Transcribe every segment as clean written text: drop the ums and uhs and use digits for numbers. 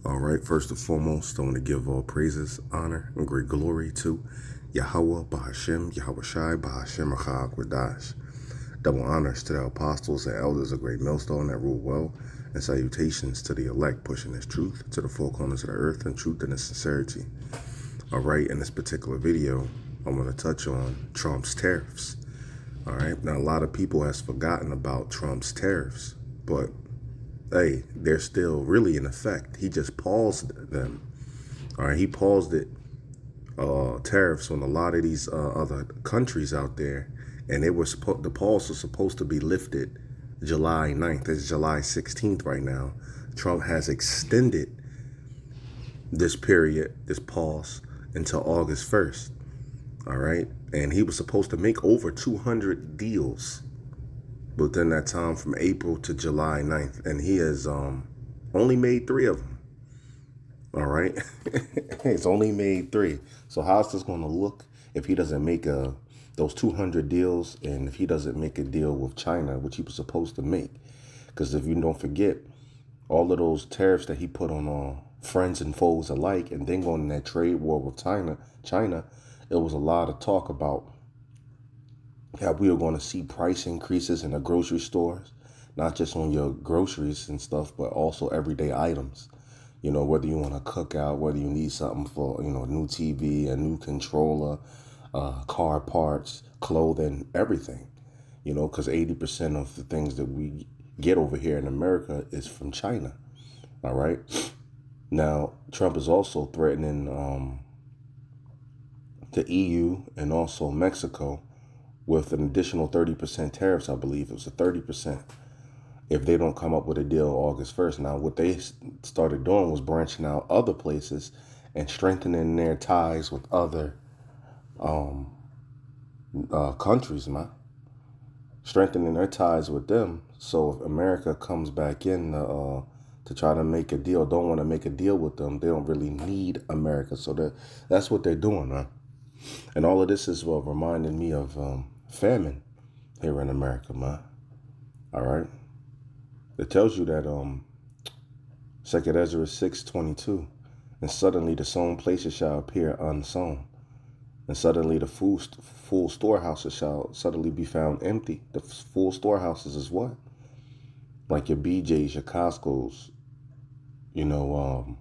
All right, first and foremost, I want to give all praises, honor, and great glory to Yahweh, Bahashem, Yahweh Shai, Bahashem, Achak, Wadash. Double honors to the apostles and elders of Great Millstone that rule well, and salutations to the elect pushing this truth to the four corners of the earth and truth and its sincerity. All right, in this particular video, I want to touch on Trump's tariffs. All right, now a lot of people has forgotten about Trump's tariffs, but hey, they're still really in effect. He just paused them. All right, he paused it, tariffs on a lot of these other countries out there, and the pause was supposed to be lifted July 9th. It's July 16th right now. Trump has extended this period, this pause, until August 1st. All right, and he was supposed to make over 200 deals within that time from April to July 9th, and he has only made 3 of them. All right, he's only made 3. So how's this going to look if he doesn't make those 200 deals, and if he doesn't make a deal with China, which he was supposed to make? Because if you don't forget, all of those tariffs that he put on friends and foes alike, and then going in that trade war with China, it was a lot of talk about how we are going to see price increases in the grocery stores, not just on your groceries and stuff, but also everyday items. You know, whether you want to cook out, whether you need something for, a new TV, a new controller, car parts, clothing, everything. Because 80% of the things that we get over here in America is from China. All right. Now, Trump is also threatening the EU and also Mexico with an additional 30% tariffs. I believe it was a 30%. If they don't come up with a deal August 1st. Now, what they started doing was branching out other places and strengthening their ties with other countries, man. Strengthening their ties with them. So if America comes back in to try to make a deal, don't want to make a deal with them, they don't really need America. So that's what they're doing, man. And all of this is reminding me of famine here in America, man. All right. It tells you that 2 Ezra 6:22, and suddenly the sown places shall appear unsown, and suddenly the full storehouses shall suddenly be found empty. The full storehouses is what? Like your BJ's, your Costco's, your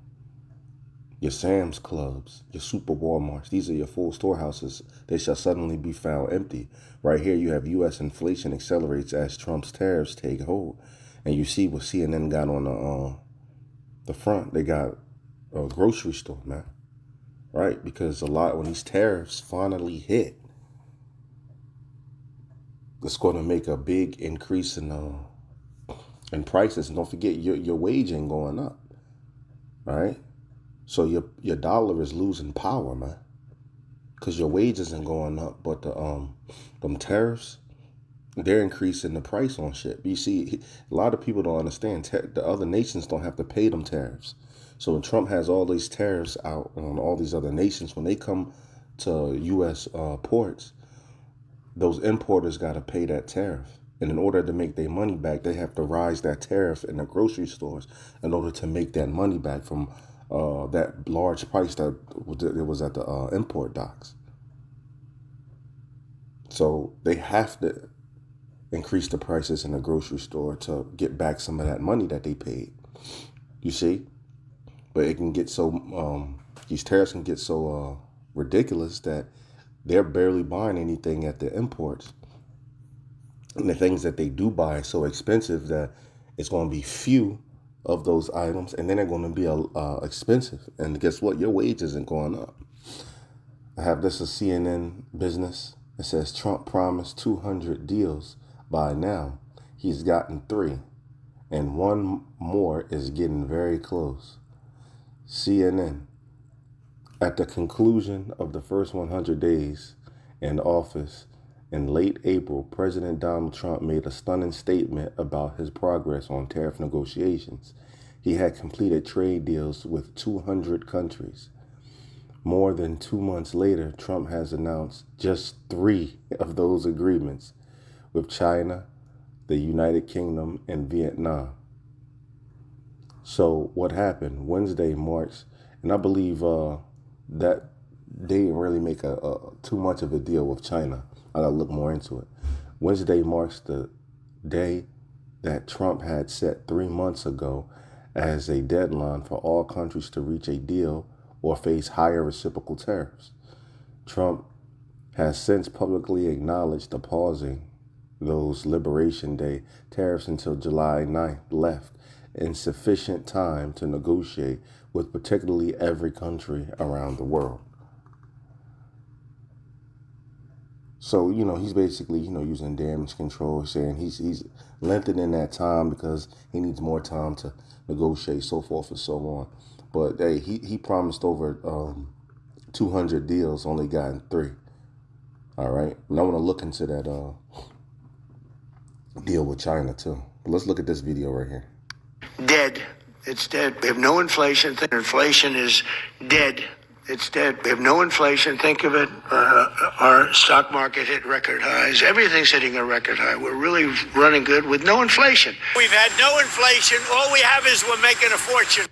Sam's Clubs, your Super Walmarts. These are your full storehouses. They shall suddenly be found empty. Right here you have U.S. inflation accelerates as Trump's tariffs take hold. And you see what CNN got on the front. They got a grocery store, man. Right? Because when these tariffs finally hit, it's going to make a big increase in prices. And don't forget, your wage ain't going up. All right? So your dollar is losing power, man. Because your wage isn't going up, but them tariffs, they're increasing the price on shit. You see, a lot of people don't understand. The other nations don't have to pay them tariffs. So when Trump has all these tariffs out on all these other nations, when they come to U.S. Ports, those importers got to pay that tariff. And in order to make their money back, they have to rise that tariff in the grocery stores in order to make that money back from that large price that it was at the import docks. So they have to increase the prices in the grocery store to get back some of that money that they paid. You see? But it can get so, these tariffs can get so ridiculous that they're barely buying anything at the imports. And the things that they do buy are so expensive that it's going to be few of those items, and then they're going to be expensive. And guess what? Your wage isn't going up. I have this as CNN Business. It says Trump promised 200 deals. By now, he's gotten 3, and one more is getting very close. CNN. At the conclusion of the first 100 days in office in late April, President Donald Trump made a stunning statement about his progress on tariff negotiations. He had completed trade deals with 200 countries. More than 2 months later, Trump has announced just 3 of those agreements with China, the United Kingdom, and Vietnam. So what happened? Wednesday marks, and I believe that they didn't really make a too much of a deal with China. I gotta look more into it. Wednesday marks the day that Trump had set 3 months ago as a deadline for all countries to reach a deal or face higher reciprocal tariffs. Trump has since publicly acknowledged the pausing those Liberation Day tariffs until July 9th left insufficient time to negotiate with particularly every country around the world. So, he's basically, using damage control, saying he's lengthening that time because he needs more time to negotiate, so forth and so on. But hey, he promised over 200 deals, only gotten 3. All right. And I want to look into that deal with China too. But let's look at this video right here. Dead. It's dead. We have no inflation. Inflation is dead. It's dead. We have no inflation. Think of it. Our stock market hit record highs. Everything's hitting a record high. We're really running good with no inflation. We've had no inflation. All we have is we're making a fortune.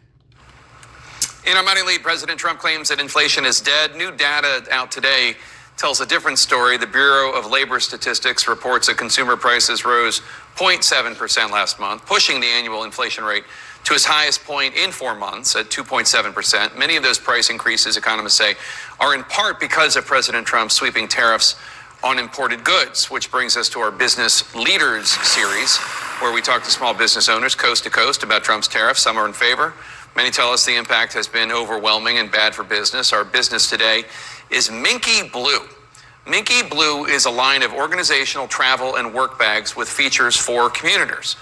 In our money lead, President Trump claims that inflation is dead. New data out today tells a different story. The Bureau of Labor Statistics reports that consumer prices rose 0.7% last month, pushing the annual inflation rate to its highest point in 4 months at 2.7%. Many of those price increases, economists say, are in part because of President Trump's sweeping tariffs on imported goods, which brings us to our Business Leaders series, where we talk to small business owners coast to coast about Trump's tariffs. Some are in favor. Many tell us the impact has been overwhelming and bad for business. Our business today is Minky Blue. Minky Blue is a line of organizational travel and work bags with features for commuters.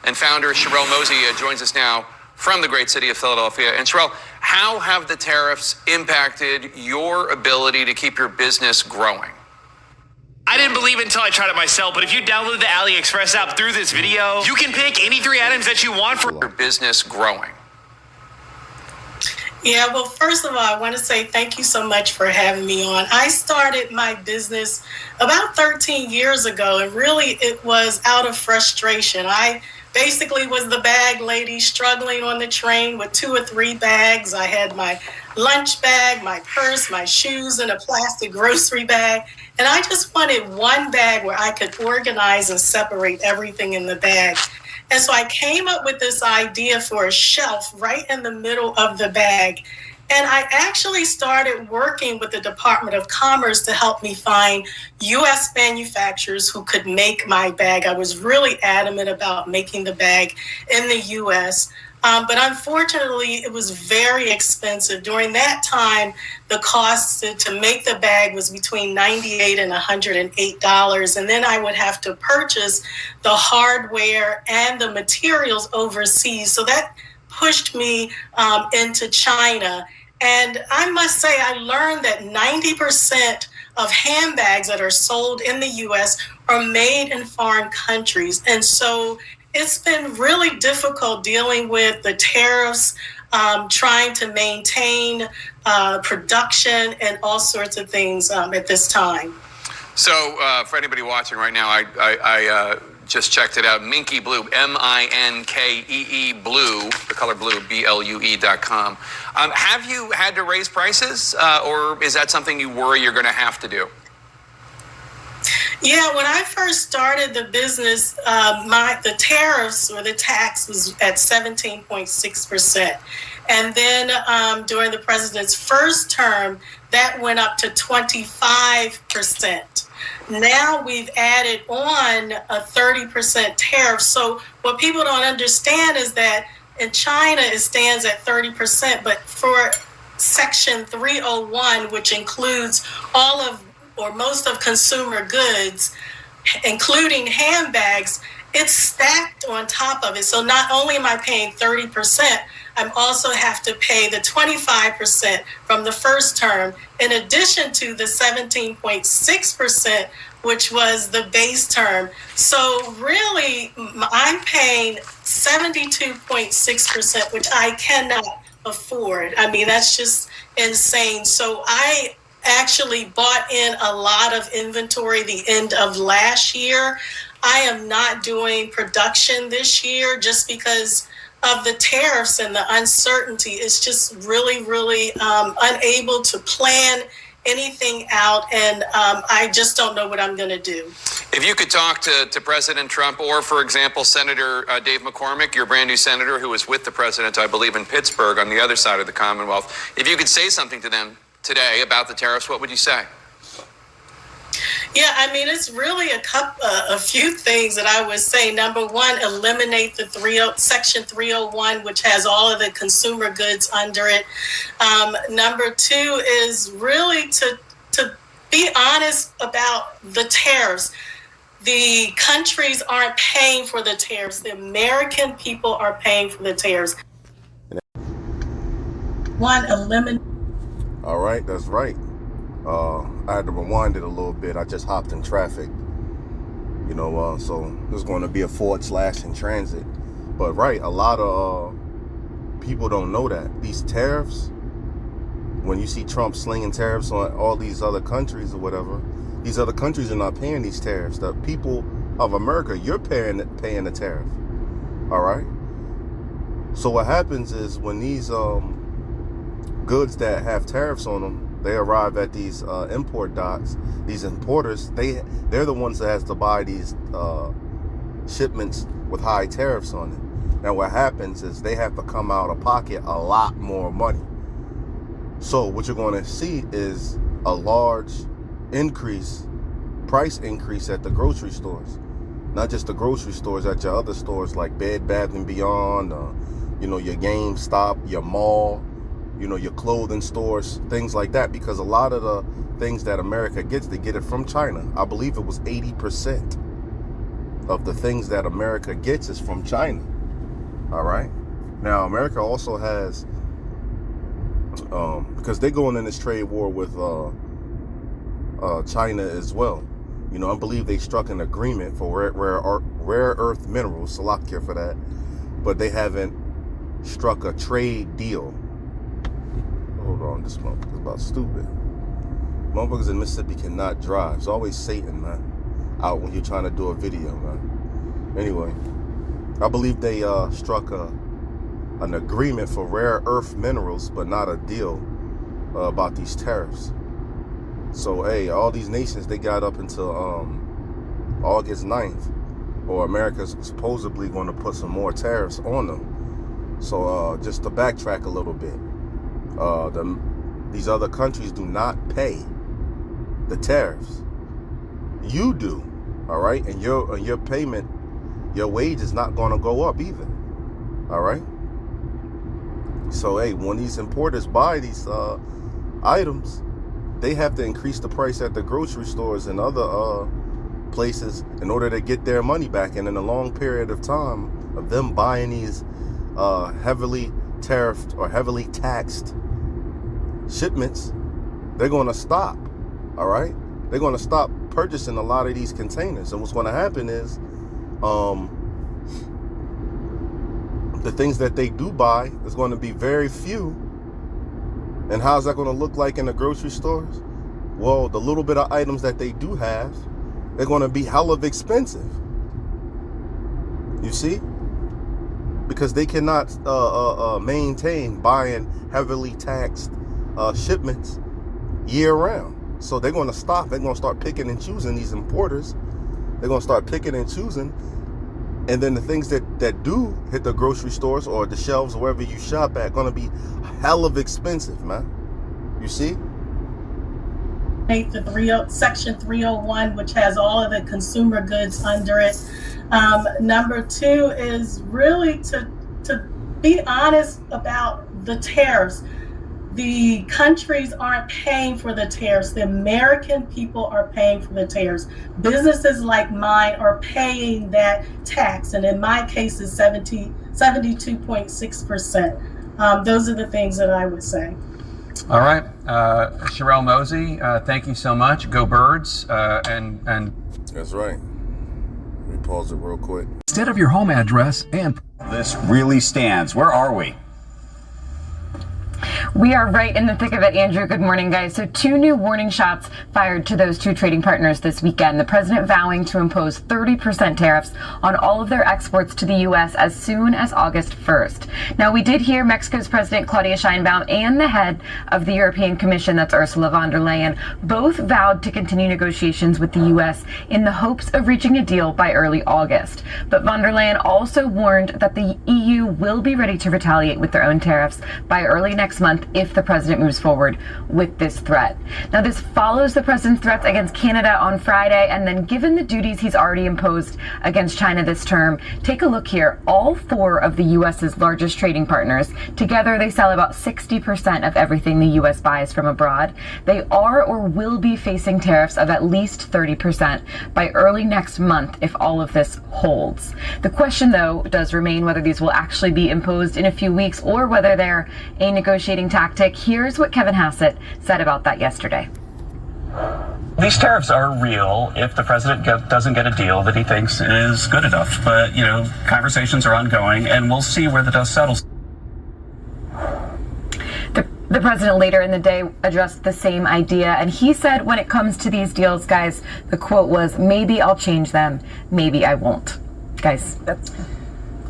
And founder Sherelle Mosey joins us now from the great city of Philadelphia. And Sherelle, how have the tariffs impacted your ability to keep your business growing? I didn't believe it until I tried it myself, but if you download the AliExpress app through this video, you can pick any 3 items that you want for your business growing. Yeah, well, first of all, I want to say thank you so much for having me on. I started my business about 13 years ago, and really it was out of frustration. I basically was the bag lady struggling on the train with 2 or 3 bags. I had my lunch bag, my purse, my shoes, and a plastic grocery bag. And I just wanted one bag where I could organize and separate everything in the bag. And so I came up with this idea for a shelf right in the middle of the bag. And I actually started working with the Department of Commerce to help me find U.S. manufacturers who could make my bag. I was really adamant about making the bag in the U.S., but unfortunately, it was very expensive. During that time, the cost to make the bag was between $98 and $108. And then I would have to purchase the hardware and the materials overseas. So that pushed me into China. And I must say, I learned that 90% of handbags that are sold in the U.S. are made in foreign countries. And so it's been really difficult dealing with the tariffs, trying to maintain production and all sorts of things at this time. So for anybody watching right now, I just checked it out. Minky Blue, Minkee Blue, the color blue, BLUE.com. Have you had to raise prices, or is that something you worry you're going to have to do? Yeah, when I first started the business, the tariffs or the tax was at 17.6%. And then during the president's first term, that went up to 25%. Now we've added on a 30% tariff. So what people don't understand is that in China, it stands at 30%, but for Section 301, which includes all of or most of consumer goods, including handbags, it's stacked on top of it. So not only am I paying 30%, I also have to pay the 25% from the first term, in addition to the 17.6%, which was the base term. So really, I'm paying 72.6%, which I cannot afford. I mean, that's just insane. So I actually bought in a lot of inventory the end of last year. I am not doing production this year just because of the tariffs and the uncertainty is just really, really unable to plan anything out, and I just don't know what I'm going to do. If you could talk to President Trump or, for example, Senator Dave McCormick, your brand new senator who was with the president, I believe, in Pittsburgh on the other side of the Commonwealth, if you could say something to them today about the tariffs, what would you say? Yeah, I mean, it's really a few things that I would say. Number one, eliminate the Section 301, which has all of the consumer goods under it. Number two is really to be honest about the tariffs. The countries aren't paying for the tariffs. The American people are paying for the tariffs. One, eliminate. All right, that's right. I had to rewind it a little bit. I just hopped in traffic, so there's going to be a / in transit. But right, a lot of people don't know that these tariffs, when you see Trump slinging tariffs on all these other countries or whatever, these other countries are not paying these tariffs. The people of America, you're paying the tariff. All right. So what happens is when these goods that have tariffs on them, they arrive at these import docks. These importers, they're the ones that has to buy these shipments with high tariffs on it. Now what happens is they have to come out of pocket a lot more money. So what you're going to see is a large price increase at the grocery stores. Not just the grocery stores, at your other stores like Bed Bath & Beyond, your GameStop, your mall, your clothing stores, things like that, because a lot of the things that America gets, they get it from China. I believe it was 80% of the things that America gets is from China. All right. Now, America also has, because they're going in this trade war with China as well. I believe they struck an agreement for rare earth minerals, Salakia for that, but they haven't struck a trade deal. Hold on, this motherfucker's about stupid. Motherfuckers in Mississippi cannot drive. It's always Satan, man, out when you're trying to do a video, man. Anyway, I believe they struck an agreement for rare earth minerals, but not a deal about these tariffs. So, hey, all these nations, they got up until August 9th, or America's supposedly going to put some more tariffs on them. So, just to backtrack a little bit, these other countries do not pay the tariffs. You do, all right? And your payment, your wage is not going to go up either, all right? So, hey, when these importers buy these items, they have to increase the price at the grocery stores and other places in order to get their money back. And in a long period of time of them buying these heavily tariffed or heavily taxed shipments, they're going to stop, all right? They're going to stop purchasing a lot of these containers. And what's going to happen is the things that they do buy is going to be very few. And how's that going to look like in the grocery stores? Well, the little bit of items that they do have, they're going to be hella expensive. You see? Because they cannot maintain buying heavily taxed shipments year round. So they're going to stop. They're going to start picking and choosing these importers. They're going to start picking and choosing. And then the things that do hit the grocery stores or the shelves or wherever you shop at going to be hell of expensive, man. You see? The Section 301, which has all of the consumer goods under it. Number two is really to be honest about the tariffs. The countries aren't paying for the tariffs. The American people are paying for the tariffs. Businesses like mine are paying that tax, and in my case, it's 72.6%. Those are the things that I would say. All right, Sherelle Mosey, thank you so much. Go Birds, and That's right. Let me pause it real quick. Instead of your home address and this really stands. Where are we? We are right in the thick of it, Andrew. Good morning, guys. So 2 new warning shots fired to those 2 trading partners this weekend. The president vowing to impose 30% tariffs on all of their exports to the U.S. as soon as August 1st. Now, we did hear Mexico's President Claudia Sheinbaum and the head of the European Commission, that's Ursula von der Leyen, both vowed to continue negotiations with the U.S. in the hopes of reaching a deal by early August. But von der Leyen also warned that the EU will be ready to retaliate with their own tariffs by early next month if the president moves forward with this threat. Now, this follows the president's threats against Canada on Friday, and then given the duties he's already imposed against China this term, take a look here. All 4 of the U.S.'s largest trading partners, together they sell about 60% of everything the U.S. buys from abroad. They are or will be facing tariffs of at least 30% by early next month if all of this holds. The question, though, does remain whether these will actually be imposed in a few weeks or whether they're a negotiating tactic. Here's what Kevin Hassett said about that yesterday. These tariffs are real if the president doesn't get a deal that he thinks is good enough. But, conversations are ongoing, and we'll see where the dust settles. The president later in the day addressed the same idea, and he said when it comes to these deals, guys, the quote was, "Maybe I'll change them, maybe I won't." Guys,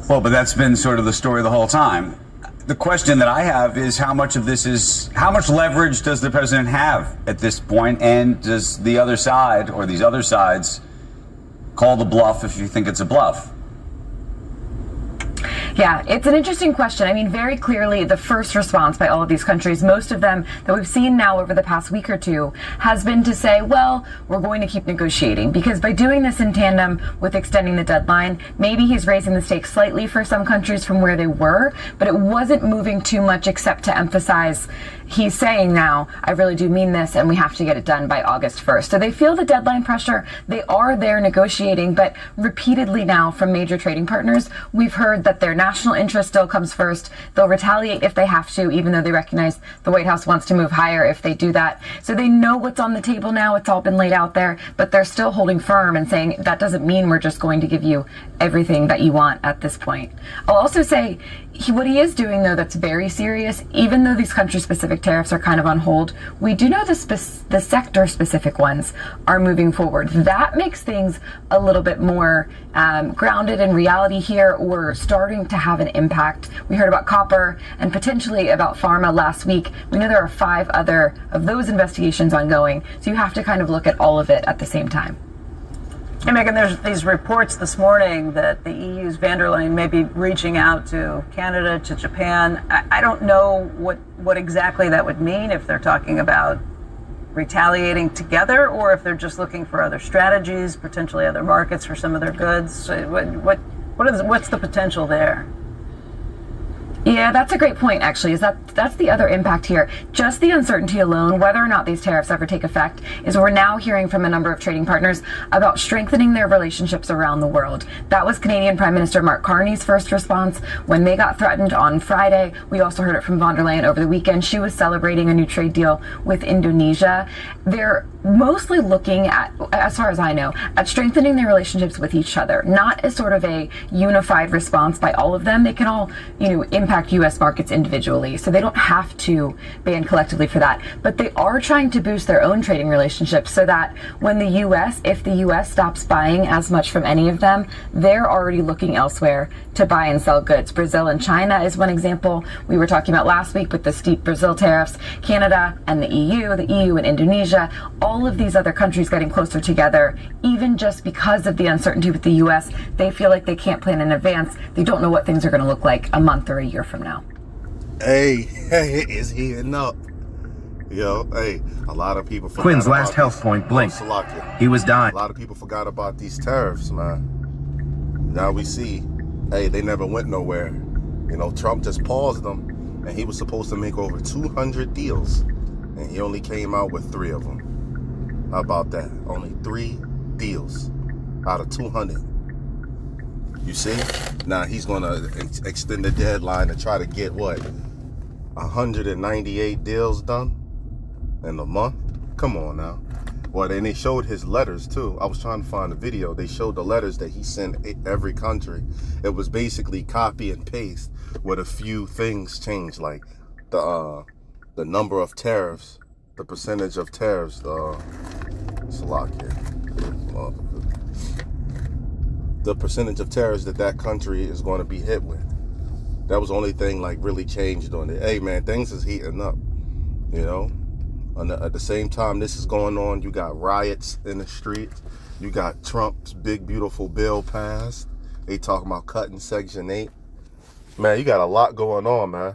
Well, but that's been sort of the story the whole time. The question that I have is how much leverage does the president have at this point, and does the other side or these other sides call the bluff if you think it's a bluff? Yeah, it's an interesting question. I mean, very clearly, the first response by all of these countries, most of them that we've seen now over the past week or two, has been to say, well, we're going to keep negotiating. Because by doing this in tandem with extending the deadline, maybe he's raising the stakes slightly for some countries from where they were, but it wasn't moving too much except to emphasize he's saying now, I really do mean this, and we have to get it done by August 1st. So they feel the deadline pressure. They are there negotiating, but repeatedly now from major trading partners, we've heard that their national interest still comes first. They'll retaliate if they have to, even though they recognize the White House wants to move higher if they do that. So they know what's on the table now. It's all been laid out there, but they're still holding firm and saying that doesn't mean we're just going to give you everything that you want at this point. I'll also say what he is doing, though, that's very serious, even though these country-specific tariffs are kind of on hold, we do know the sector-specific ones are moving forward. That makes things a little bit more grounded in reality here, or starting to have an impact. We heard about copper and potentially about pharma last week. We know there are 5 other of those investigations ongoing, so you have to kind of look at all of it at the same time. Hey, Megan, there's these reports this morning that the EU's van der Leyen may be reaching out to Canada, to Japan. I don't know what exactly that would mean, if they're talking about retaliating together or if they're just looking for other strategies, potentially other markets for some of their goods. So what's the potential there? Yeah, that's a great point, actually, that's the other impact here. Just the uncertainty alone, whether or not these tariffs ever take effect, is we're now hearing from a number of trading partners about strengthening their relationships around the world. That was Canadian Prime Minister Mark Carney's first response when they got threatened on Friday. We also heard it from von der Leyen over the weekend. She was celebrating a new trade deal with Indonesia. They're mostly looking at, as far as I know, at strengthening their relationships with each other, not as sort of a unified response by all of them. They can all, impact U.S. markets individually, so they don't have to ban collectively for that. But they are trying to boost their own trading relationships so that when if the U.S. stops buying as much from any of them, they're already looking elsewhere to buy and sell goods. Brazil and China is one example we were talking about last week with the steep Brazil tariffs. Canada and the EU and Indonesia, all of these other countries getting closer together, even just because of the uncertainty with the U.S. They feel like they can't plan in advance. They don't know what things are going to look like a month or a year from now. Hey, it's heating up. A lot of people forgot Quinn's about last health point blinked. He was dying. A lot of people forgot about these tariffs, man. Now we see, they never went nowhere. Trump just paused them, and he was supposed to make over 200 deals, and he only came out with 3 of them. How about that? Only 3 deals out of 200. You see? Now he's going to extend the deadline and try to get 198 deals done in a month? Come on now. Well, and they showed his letters too. I was trying to find a video. They showed the letters that he sent every country. It was basically copy and paste with a few things changed, like the the number of tariffs, the percentage of tariffs, the percentage of tariffs that country is going to be hit with. That was the only thing like really changed on it. Hey man, things is heating up, you know. At the same time this is going on, you got riots in the streets. You got Trump's big beautiful bill passed. They talking about cutting Section 8. Man, you got a lot going on, man.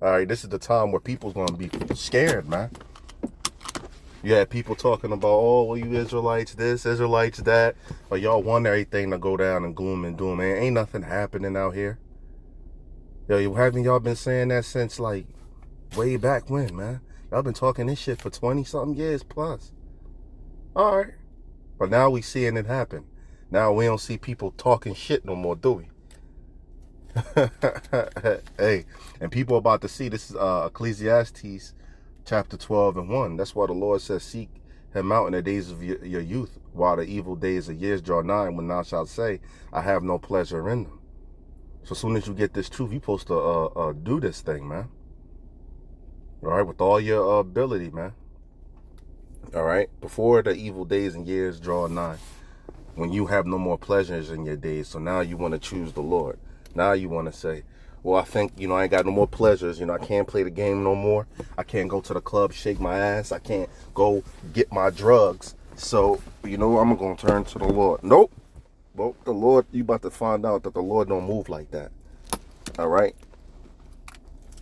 All right, this is the time where people's going to be scared, man. You had people talking about, oh, well, you Israelites this, Israelites that. But y'all want everything to go down in gloom and doom, man. Ain't nothing happening out here. Yo, haven't y'all been saying that since, like, way back when, man? Y'all been talking this shit for 20-something years plus. All right. But now we seeing it happen. Now we don't see people talking shit no more, do we? Hey, and people about to see, this is Ecclesiastes chapter 12:1. That's why the Lord says, seek him out in the days of your youth, while the evil days of years draw nigh, when thou shalt say, I have no pleasure in them. So as soon as you get this truth, you're supposed to do this thing, man. All right, with all your ability, man. All right, before the evil days and years draw nigh, when you have no more pleasures in your days. So now you want to choose the Lord. Now you want to say, well, I think, I ain't got no more pleasures. I can't play the game no more. I can't go to the club, shake my ass. I can't go get my drugs. So, I'm going to turn to the Lord. Nope. Well, the Lord, you about to find out that the Lord don't move like that. All right.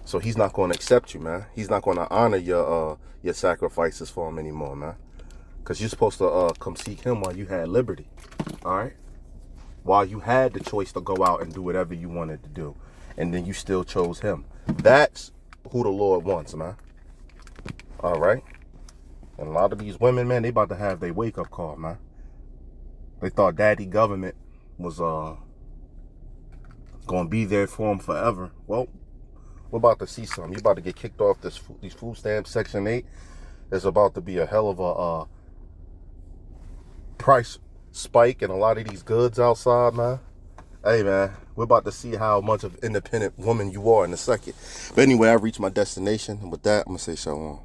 So he's not going to accept you, man. He's not going to honor your sacrifices for him anymore, man. Because you're supposed to come seek him while you had liberty. All right. While you had the choice to go out and do whatever you wanted to do. And then you still chose him. That's who the Lord wants, man. All right. And a lot of these women, man, they about to have their wake-up call, man. They thought daddy government was going to be there for them forever. Well, we're about to see something. You're about to get kicked off these food stamps, Section 8. There's about to be a hell of a price spike in a lot of these goods outside, man. Hey, man, we're about to see how much of an independent woman you are in a second. But anyway, I reached my destination. And with that, I'm going to say shalom.